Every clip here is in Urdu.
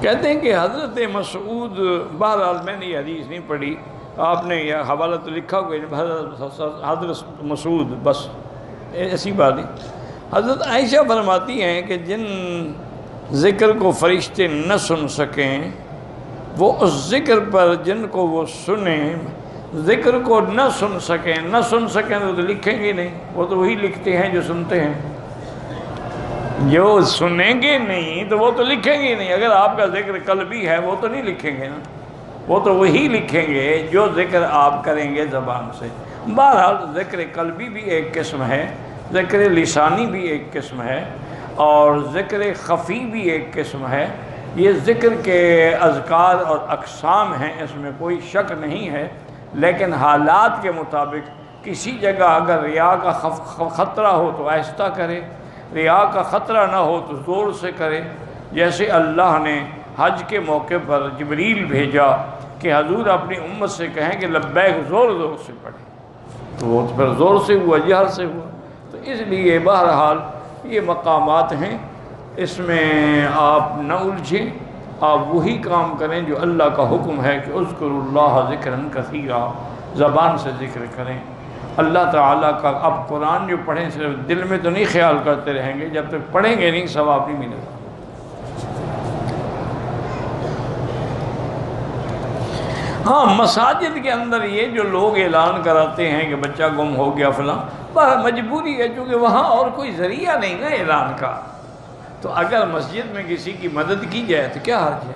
کہتے ہیں کہ حضرت مسعود، بہرحال میں نے یہ حدیث نہیں پڑھی، آپ نے یہ حوالہ تو لکھا ہوا حضرت مسعود، بس ایسی بات نہیں۔ حضرت عائشہ فرماتی ہیں کہ جن ذکر کو فرشتے نہ سن سکیں وہ اس ذکر پر جن کو وہ سنیں، ذکر کو نہ سن سکیں تو لکھیں گے نہیں، وہ تو وہی لکھتے ہیں جو سنتے ہیں۔ جو سنیں گے نہیں تو وہ تو لکھیں گے نہیں۔ اگر آپ کا ذکر قلبی ہے وہ تو نہیں لکھیں گے نا، وہ تو وہی لکھیں گے جو ذکر آپ کریں گے زبان سے۔ بہرحال ذکر قلبی بھی ایک قسم ہے، ذکر لسانی بھی ایک قسم ہے، اور ذکر خفی بھی ایک قسم ہے۔ یہ ذکر کے اذکار اور اقسام ہیں، اس میں کوئی شک نہیں ہے، لیکن حالات کے مطابق کسی جگہ اگر ریا کا خطرہ ہو تو آہستہ کرے، ریا کا خطرہ نہ ہو تو زور سے کرے۔ جیسے اللہ نے حج کے موقع پر جبریل بھیجا کہ حضور اپنی امت سے کہیں کہ لبیک زور زور سے پڑھیں، تو وہ پھر زور سے ہوا، جہر سے ہوا۔ تو اس لیے بہرحال یہ مقامات ہیں، اس میں آپ نہ الجھیں، آپ وہی کام کریں جو اللہ کا حکم ہے کہ اذکروا اللہ ذکرا کثیرا، زبان سے ذکر کریں اللہ تعالیٰ کا۔ اب قرآن جو پڑھیں صرف دل میں تو نہیں خیال کرتے رہیں گے، جب تک پڑھیں گے نہیں ثواب نہیں ملے گا۔ ہاں، مساجد کے اندر یہ جو لوگ اعلان کراتے ہیں کہ بچہ گم ہو گیا فلاں، پر مجبوری ہے چونکہ وہاں اور کوئی ذریعہ نہیں نا اعلان کا، تو اگر مسجد میں کسی کی مدد کی جائے تو کیا حرج ہے؟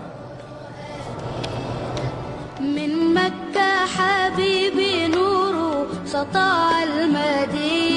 من مکہ حبیبی نور سطع المدینہ